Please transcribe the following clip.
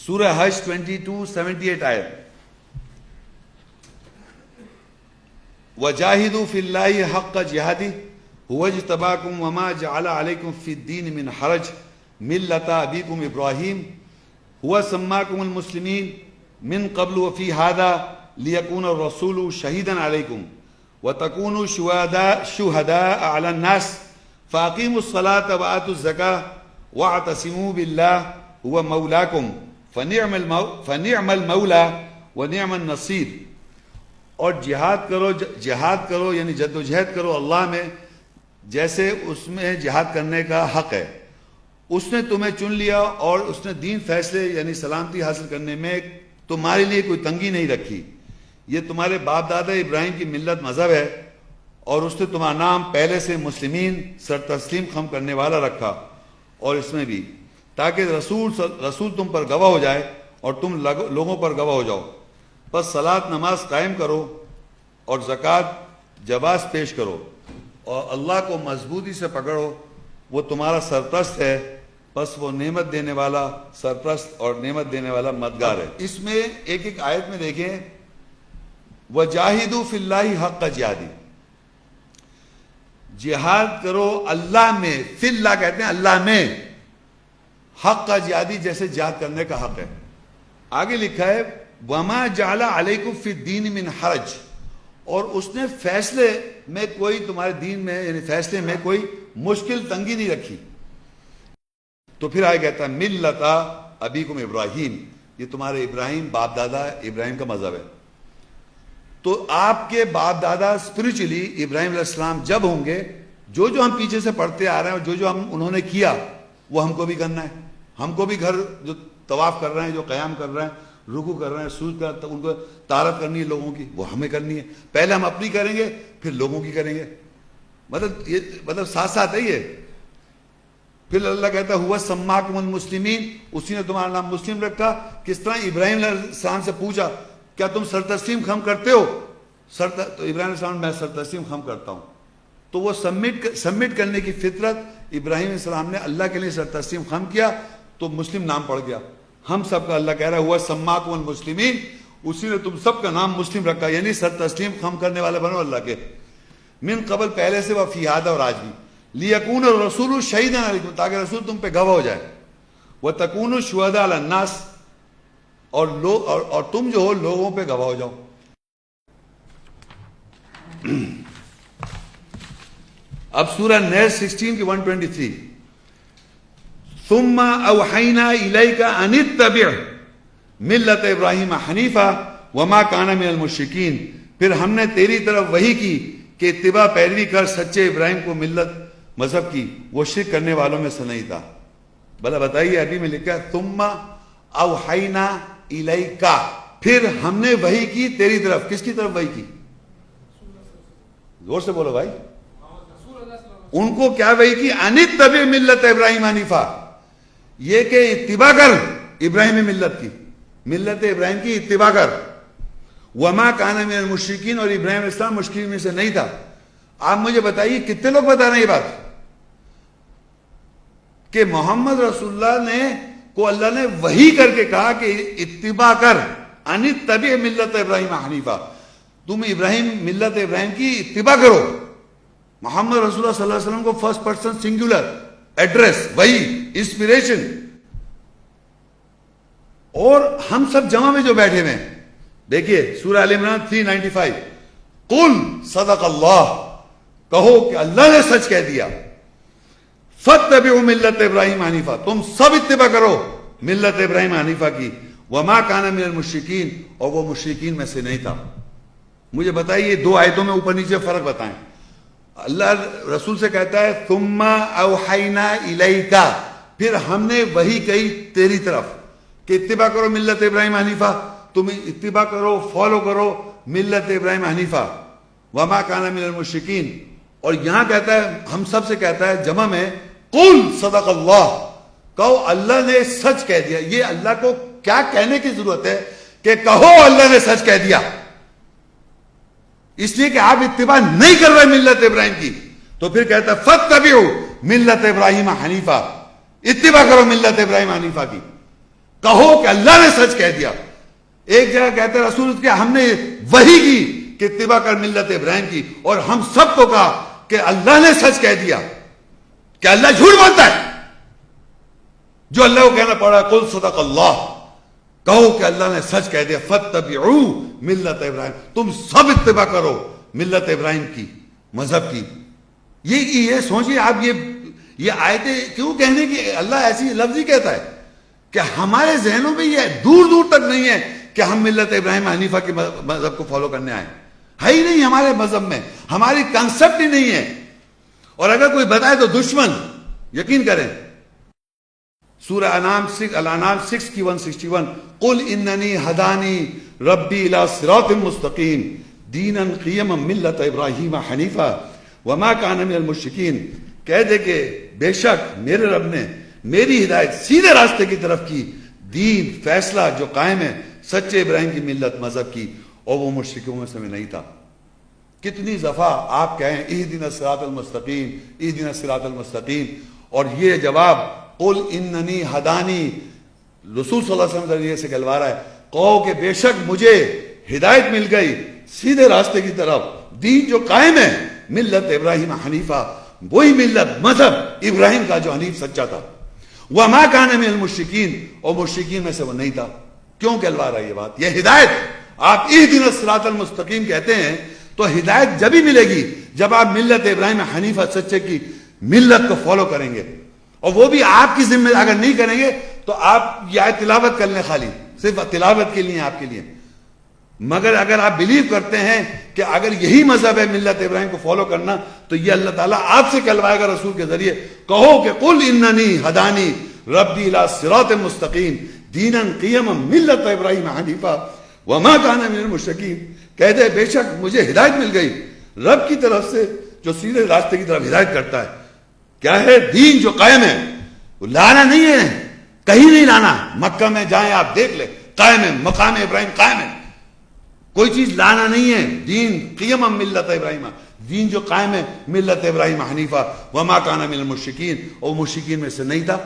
سورہ حج 22:78 آیت. وَجَاهِدُوا فِي اللَّهِ حَقَّ جِهَادِهِ هُوَ اجْتَبَاكُمْ وَمَا جَعَلَ عَلَيْكُمْ فِي الدِّينِ مِنْ حَرَجٍ مِلَّةَ أَبِيكُمْ إِبْرَاهِيمَ هُوَ سَمَّاكُمُ الْمُسْلِمِينَ مِنْ قَبْلُ وَفِي هَذَا لِيَكُونَ الرَّسُولُ شَهِيدًا عَلَيْكُمْ وَتَكُونُوا شُهَدَاءَ عَلَى النَّاسِ فَأَقِيمُوا الصَّلَاةَ وَآتُوا الزَّكَاةَ وَاعْتَصِمُوا بِاللَّهِ هُوَ مَوْلَاكُمْ فَنِعْمَ الْمَوْلَى وَنِعْمَ النَّصِيرُ. اور جہاد کرو یعنی جد و جہد کرو اللہ میں جیسے اس میں جہاد کرنے کا حق ہے. اس نے تمہیں چن لیا اور اس نے دین فیصلے یعنی سلامتی حاصل کرنے میں تمہارے لیے کوئی تنگی نہیں رکھی. یہ تمہارے باپ دادا ابراہیم کی ملت مذہب ہے اور اس نے تمہارا نام پہلے سے مسلمین سر تسلیم خم کرنے والا رکھا. اور اس میں بھی تاکہ رسول تم پر گواہ ہو جائے اور تم لوگوں پر گواہ ہو جاؤ. بس صلاۃ نماز قائم کرو اور زکوٰۃ جواز پیش کرو اور اللہ کو مضبوطی سے پکڑو، وہ تمہارا سرپرست ہے، بس وہ نعمت دینے والا سرپرست اور نعمت دینے والا مددگار ہے. اس میں ایک ایک آیت میں دیکھیں وَجَاهِدُوا فِي اللَّهِ حَقَّ جِهَادِهِ، جہاد کرو اللہ میں، فی اللہ کہتے ہیں اللہ میں، حق کا جہادی جیسے جہاد کرنے کا حق ہے. آگے لکھا ہے وَمَا جَعَلَ عَلَيْكُمْ فِي الدِّينِ مِنْ حَرَجٍ، اور اس نے فیصلے میں کوئی تمہارے دین میں یعنی فیصلے میں کوئی مشکل تنگی نہیں رکھی. تو پھر آگے کہتا ہے ملت ابیکم ابراہیم، یہ تمہارے ابراہیم باپ دادا ابراہیم کا مذہب ہے. تو آپ کے باپ دادا اسپرچولی ابراہیم علیہ السلام جب ہوں گے، جو ہم پیچھے سے پڑھتے آ رہے ہیں اور جو انہوں نے کیا وہ ہم کو بھی کرنا ہے. ہم کو بھی گھر جو طواف کر رہے ہیں، جو قیام کر رہے ہیں، رکوع کر رہے ہیں، سجود کر، ان کو طہارت کرنی ہے لوگوں کی، وہ ہمیں کرنی ہے. پہلے ہم اپنی کریں گے پھر لوگوں کی کریں گے. مطلب ساتھ ساتھ ہے یہ. پھر اللہ کہتا ہے ہوا سماکم المسلمین، اسی نے تمہارا نام مسلم رکھا. کس طرح؟ ابراہیم علیہ السلام سے پوچھا کیا تم سر تسلیم خم کرتے ہو؟ تو ابراہیم علیہ السلام میں سر تسلیم خم کرتا ہوں. تو وہ سبمٹ کرنے کی فطرت ابراہیم علیہ السلام نے اللہ کے لیے سر تسلیم خم کیا تو مسلم نام پڑ گیا. ہم سب کا اللہ کہہ رہا ہے ہوا سماکم المسلمین، اسی نے تم سب کا نام مسلم رکھا، یعنی سر تسلیم خم کرنے والے بنو اللہ کے. من قبل پہلے سے، وفی ہذا اور آج بھی، لیکون الرسول شہیدا علیکم، تاکہ رسول تم پہ گواہ ہو جائے، وتکونوا شہداء علی الناس، اور تم جو ہو لوگوں پہ گواہ ہو جاؤ. اب سورہ نحل 16 کی 123 ثم اوحینا الیک ان اتبع ملت ابراہیم حنیفا وما کان من المشرکین، پھر ہم نے تیری طرف وحی کی کہ اتباع پیروی کر سچے ابراہیم کو ملت مذہب کی، وہ شرک کرنے والوں میں سے نہیں تھا. بھلا بتائیے عربی میں لکھا ہے ثم اوحینا الیک، پھر ہم نے وحی کی تیری طرف. کس کی طرف وحی کی؟ زور سے بولو بھائی. ان کو کیا وحی کی؟ ان اتبع ملت ابراہیم حنیفا، یہ کہ اتباع کر ابراہیم ملت کی، ملت ابراہیم کی اتباع کر. وما کان من المشرکین، اور ابراہیم علیہ السلام مشرکین میں سے نہیں تھا. آپ مجھے بتائیے کتنے لوگ بتا رہے ہیں یہ بات کہ محمد رسول اللہ نے کو اللہ نے وحی کر کے کہا کہ اتباع کر، ان اتبع ملت ابراہیم حنیفا، تم ابراہیم ملت ابراہیم کی اتباع کرو. محمد رسول اللہ صلی اللہ علیہ وسلم کو فرسٹ پرسن سنگولر ایڈریس، وحی، انسپریشن. اور ہم سب جمع میں جو بیٹھے ہوئے ہیں، دیکھیے سورہ آل عمران 395 قل صدق اللہ، کہو کہ اللہ نے سچ کہہ دیا. فاتبعوا ملت ابراہیم حنیفا، تم سب اتباع کرو ملت ابراہیم حنیفا کی. وما کان من المشرکین، اور وہ مشرکین میں سے نہیں تھا. مجھے بتائیے دو آیتوں میں اوپر نیچے فرق بتائیں. اللہ رسول سے کہتا ہے ثم اوحینا الیک، پھر ہم نے وحی کہی تیری طرف کہ اتباع کرو ملت ابراہیم حنیفا، تم اتباع کرو، فالو کرو ملت ابراہیم حنیفا. وما کان من المشرکین، اور یہاں کہتا ہے ہم سب سے کہتا ہے جمع میں قل صدق اللہ، کہو اللہ نے سچ کہہ دیا. یہ اللہ کو کیا کہنے کی ضرورت ہے کہ کہو اللہ نے سچ کہہ دیا، اس لیے کہ آپ اتباع نہیں کر رہے ملت ابراہیم کی. تو پھر کہتا ہے فاتبعوا ملت ابراہیم حنیفا، اتباع کرو ملت ابراہیم حنیفا کی. کہو کہ اللہ نے سچ کہہ دیا. ایک جگہ کہتے رسول کہ ہم نے وحی کی کہ اتباع کر ملت ابراہیم کی, اور ہم سب کو کہا کہ اللہ نے سچ کہہ دیا. کہ اللہ جھوٹ بولتا ہے؟ جو اللہ کو کہنا پڑا قل صدق اللہ, کہو کہ اللہ نے سچ کہہ دیا. فاتبعوا ملت ابراہیم, تم سب اتباع کرو ملت ابراہیم کی, مذہب کی. یہ سوچیے آپ, یہ آیتیں کیوں کہنے کی اللہ ایسی لفظ ہی کہتا ہے کہ ہمارے ذہنوں میں یہ دور دور تک نہیں ہے کہ ہم ملت ابراہیم حنیفہ کے مذہب کو فالو کرنے آئے. ہے ہی نہیں ہمارے مذہب میں, ہماری کنسپٹ ہی نہیں ہے. اور اگر کوئی بتائے تو دشمن. یقین کریں سورہ الانعام 6 کی 161, قل اننی ہدانی ربی الی صراط مستقیم دینا قیما ملت ابراہیم حنیفہ وما کان من المشرکین. کہہ دے کہ بے شک میرے رب نے میری ہدایت سیدھے راستے کی طرف کی, دین فیصلہ جو قائم ہے سچے ابراہیم کی ملت مذہب کی, اور وہ مشرکوں میں سے نہیں تھا. کتنی دفعہ آپ کہیں اہدنا الصراط المستقیم اہدنا الصراط المستقیم, اور یہ جواب قل اننی ہدانی رسول صلی اللہ علیہ وسلم ذریعے سے کہلوا رہا ہے. کہو کہ بے شک مجھے ہدایت مل گئی سیدھے راستے کی طرف, دین جو قائم ہے ملت ابراہیم حنیفہ, وہی ملت مذہب ابراہیم کا جو حنیف سچا تھا. وما کان من المشرکین, اور مشرکین میں سے وہ نہیں تھا. کیوں کہلوا رہا ہے یہ بات؟ یہ ہدایت. آپ اہدنا الصراط المستقیم کہتے ہیں تو ہدایت جب ہی ملے گی جب آپ ملت ابراہیم حنیفہ سچے کی ملت کو فالو کریں گے. اور وہ بھی آپ کی ذمہ, اگر نہیں کریں گے تو آپ یہ تلاوت کر لیں, خالی صرف تلاوت کے لیے آپ کے لیے. مگر اگر آپ بلیو کرتے ہیں کہ اگر یہی مذہب ہے ملت ابراہیم کو فالو کرنا, تو یہ اللہ تعالیٰ آپ سے کہلوائے گا رسول کے ذریعے, کہو کہ قل اننی ہدانی ربی الی صراط مستقیم دینا قیما ملت ابراہیم حنیفہ وما کان من المشرکین. کہہ دے بے شک مجھے ہدایت مل گئی رب کی طرف سے جو سیدھے راستے کی طرف ہدایت کرتا ہے. کیا ہے؟ دین جو قائم ہے. وہ لانا نہیں ہے, کہیں نہیں لانا. مکہ میں جائیں آپ دیکھ لیں, قائم ہے, مقام ابراہیم قائم ہے, کوئی چیز لانا نہیں ہے. دین قیما ملت ابراہیم, دین جو قائم ہے ملت ابراہیم حنیفہ وما کان من المشرکین, اور مشرکین میں سے نہیں تھا.